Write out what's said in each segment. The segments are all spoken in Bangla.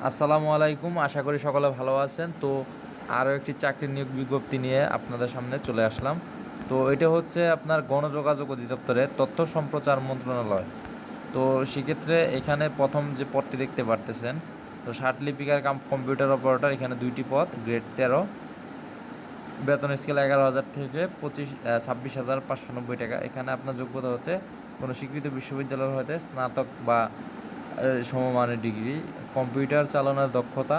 আসসালামু আলাইকুম, আশা করি সকলে ভালো আছেন। তো আরও একটি চাকরির নিয়োগ বিজ্ঞপ্তি নিয়ে আপনাদের সামনে চলে আসলাম। তো এটা হচ্ছে আপনার গণযোগাযোগ অধিদপ্তরের তথ্য সম্প্রচার মন্ত্রণালয়। তো সেক্ষেত্রে এখানে প্রথম যে পদটি দেখতে পারতেছেন, তো ষাট লিপিকার কম্পিউটার অপারেটর, এখানে দুইটি পদ, গ্রেড 13, বেতন স্কেল 11,000 থেকে 26,590 টাকা। এখানে আপনার যোগ্যতা হচ্ছে কোনো স্বীকৃত বিশ্ববিদ্যালয় হতে স্নাতক বা সমমানের ডিগ্রি, কম্পিউটার চালানোর দক্ষতা,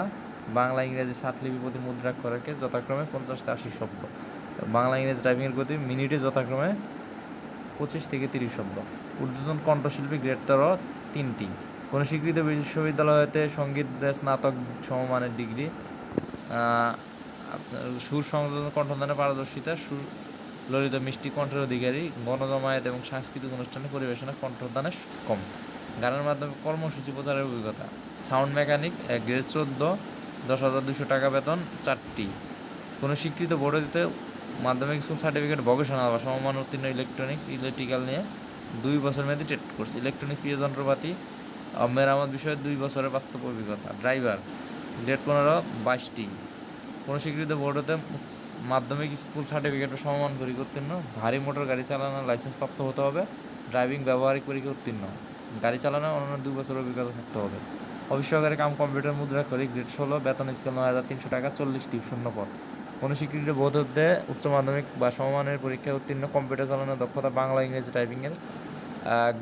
বাংলা ইংরেজি 60 লিপি প্রতি মুদ্রাক্ষরকে যথাক্রমে 50 থেকে 80 শব্দ, বাংলা ইংরেজি টাইপিংয়ের গতি মিনিটে যথাক্রমে 25 থেকে 30 শব্দ। ঊর্ধ্বতন কণ্ঠশিল্পী গ্রেড 13 3টি, কোনো স্বীকৃত বিশ্ববিদ্যালয় হতে সঙ্গীত স্নাতক সমমানের ডিগ্রি, আপনার সুর সংযোজন কণ্ঠদানে পারদর্শিতা, সুর ললিত মিষ্টি কণ্ঠের অধিকারী, গণজমায়েত এবং সাংস্কৃতিক অনুষ্ঠানে পরিবেশনা কণ্ঠদানে কম, গানের মাধ্যমে কর্মসূচি প্রচারের অভিজ্ঞতা। সাউন্ড মেকানিক গ্রেড 14, 10,200 টাকা বেতন 4টি, কোনো স্বীকৃত বোর্ড হতে মাধ্যমিক স্কুল সার্টিফিকেট, ভোকেশনাল বা সমমান উত্তীর্ণ ইলেকট্রনিক্স ইলেকট্রিক্যাল নিয়ে 2 বছর মেয়াদী ট্রেড কোর্স, ইলেকট্রনিক প্রিয় যন্ত্রপাতি মেরামত বিষয়ে 2 বছরের বাস্তব অভিজ্ঞতা। ড্রাইভার গ্রেড 15, 22টি, কোনো স্বীকৃত বোর্ড হতে মাধ্যমিক স্কুল সার্টিফিকেট বা সমমান পরীক্ষা উত্তীর্ণ, ভারী মোটর গাড়ি চালানোর লাইসেন্স প্রাপ্ত হতে হবে, ড্রাইভিং ব্যবহারিক পরীক্ষা উত্তীর্ণ, গাড়ি চালানোর অন্যান্য 2 বছরের অভিজ্ঞতা থাকতে হবে। অফিস সহকারী কম্পিউটার মুদ্রাক্ষরিক গ্রেড 16, বেতন স্কেল 9,300 টাকা, 40টি, শূন্য পদ, কোনো স্বীকৃত বোর্ড হতে উচ্চ মাধ্যমিক বা সমমানের পরীক্ষায় উত্তীর্ণ, কম্পিউটার চালানোর দক্ষতা, বাংলা ইংরেজি টাইপিংয়ের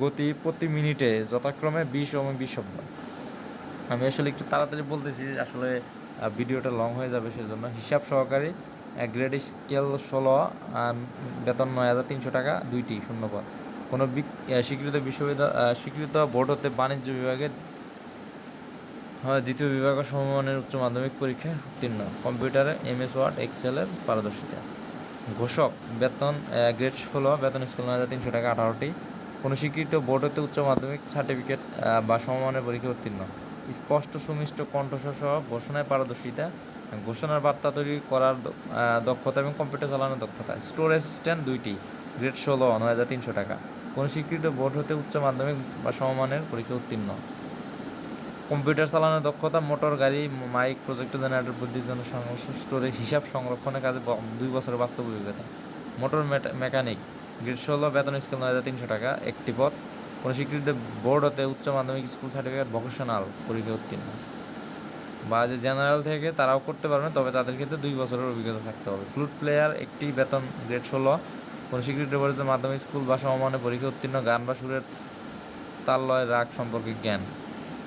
গতি প্রতি মিনিটে যথাক্রমে 20 এবং 20 শব্দ। আমি আসলে একটু তাড়াতাড়ি বলতেছি, আসলে ভিডিওটা লং হয়ে যাবে, সেজন্য। হিসাব সহকারী গ্রেড স্কেল 16, বেতন 9,300 টাকা, 2টি, শূন্য পদ, কোনো স্বীকৃত বিশ্ববিদ্যালয় স্বীকৃত বোর্ড হতে বাণিজ্য বিভাগের দ্বিতীয় বিভাগের সমমানের উচ্চ মাধ্যমিক পরীক্ষায় উত্তীর্ণ, কম্পিউটারে MS ওয়ার্ড এক্সেলের পারদর্শিতা। ঘোষক বেতন গ্রেড 16, বেতন স্কেল 9,300 টাকা, 18টি, কোনো স্বীকৃত বোর্ড হতে উচ্চ মাধ্যমিক সার্টিফিকেট বা সমমানের পরীক্ষা উত্তীর্ণ, স্পষ্ট সুমিষ্ট কণ্ঠস্বর সহ ঘোষণায় পারদর্শিতা, ঘোষণার বার্তা তৈরি করার দক্ষতা এবং কম্পিউটার চালানোর দক্ষতা। স্টোর অ্যাসিস্ট্যান্ট 2টি, গ্রেড 16, 9,300 টাকা, কোনো স্বীকৃত বোর্ড হতে উচ্চ মাধ্যমিক বা সমমানের পরীক্ষা উত্তীর্ণ, কম্পিউটার চালানোর দক্ষতা, মোটর গাড়ি, মাইক, প্রজেক্টর, জেনারেটর বুদ্ধির জন্য সংশ্লিষ্ট স্টোরে হিসাব সংরক্ষণের কাজে 2 বছরের বাস্তব অভিজ্ঞতা। মোটর মেকানিক গ্রেড 16, বেতন স্কেল 9,300 টাকা, 1টি পদ, কোনো স্বীকৃত বোর্ড হতে উচ্চ মাধ্যমিক স্কুল সার্টিফিকেট, ভোকেশনাল পরীক্ষা উত্তীর্ণ, বা যে জেনারেল থেকে তারাও করতে পারবেন, তবে তাদের ক্ষেত্রে 2 বছরের অভিজ্ঞতা থাকতে হবে। ফ্লুট প্লেয়ার 1টি, বেতন গ্রেড 16, কোনো স্বীকৃত বোর্ড হতে মাধ্যমিক স্কুল বা সমমানের পরীক্ষা উত্তীর্ণ, গান বা সুরের তাল লয় রাগ সম্পর্কে জ্ঞান,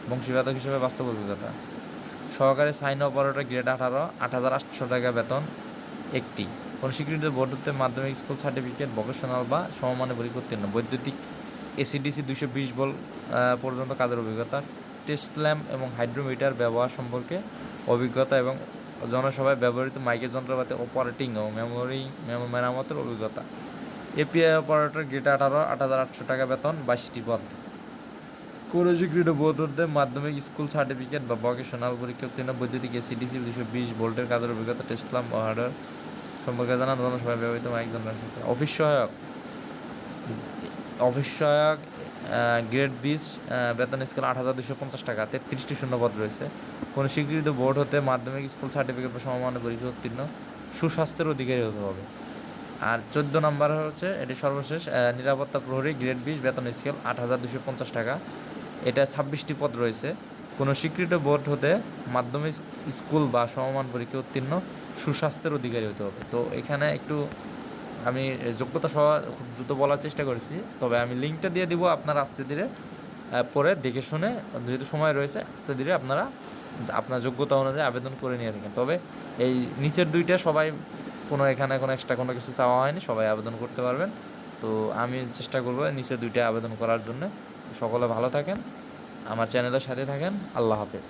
বংশীবাদক হিসেবে বাস্তব অভিজ্ঞতা। সহকারী সাইন অপারেটর গ্রেড 18, 8,800 টাকা বেতন 1টি, কোনো স্বীকৃত বোর্ড হতে মাধ্যমিক স্কুল সার্টিফিকেট, ভোকেশনাল বা সমমানের পরীক্ষা উত্তীর্ণ, বৈদ্যুতিক ACDC 220 ভোল্ট পর্যন্ত কাজের অভিজ্ঞতা, টেস্ট ল্যাম্প এবং হাইড্রোমিটার ব্যবহার সম্পর্কে অভিজ্ঞতা এবং জনসভায় ব্যবহৃত মাইকের যন্ত্রপাতি অপারেটিং ও মেরামতের অভিজ্ঞতা। API অপারেটর গ্রেড 18, 8,800 টাকা বেতন 22টি পদ, কোনো স্বীকৃত বোর্ড হতে মাধ্যমিক স্কুল সার্টিফিকেট বা ভোকেশনাল পরীক্ষা উত্তীর্ণ, বৈদ্যুতিক ACDC 220 ভোল্টের কাজের অভিজ্ঞতা, টেস্ট ল্যাম্প ও হার্ডওয়্যার সম্পর্কে জানা, জনসভায় ব্যবহৃত মাইক যন্ত্র। অফিস সহায়ক গ্রেড 20, বেতন স্কেল 8,250 টাকা, 33টি শূন্য পদ রয়েছে, কোনো স্বীকৃত বোর্ড হতে মাধ্যমিক স্কুল সার্টিফিকেট বা সমমানের পরীক্ষা উত্তীর্ণ, সুস্বাস্থ্যের অধিকারী হতে হবে। আর 14 নম্বর হচ্ছে এটি সর্বশেষ, নিরাপত্তা প্রহরী গ্রেড 20, বেতন স্কেল 8,250 টাকা, এটা 26টি পদ রয়েছে, কোনো স্বীকৃত বোর্ড হতে মাধ্যমিক স্কুল বা সমমান পরীক্ষা উত্তীর্ণ, সুস্বাস্থ্যের অধিকারী হতে হবে। তো এখানে একটু আমি যোগ্যতা সহ খুব দ্রুত বলার চেষ্টা করেছি, তবে আমি লিঙ্কটা দিয়ে দিব, আপনারা আস্তে ধীরে পরে দেখে শুনে, যেহেতু সময় রয়েছে, আস্তে ধীরে আপনারা আপনার যোগ্যতা অনুযায়ী আবেদন করে নিয়ে থাকেন। তবে এই নিচের দুইটা সবাই, এখানে কোনো এক্সট্রা কোনো কিছু চাওয়া হয়নি, সবাই আবেদন করতে পারবেন। তো আমি চেষ্টা করবো নিচের দুইটা আবেদন করার জন্য। সকলে ভালো থাকেন, আমার চ্যানেলের সাথে থাকেন। আল্লাহ হাফেজ।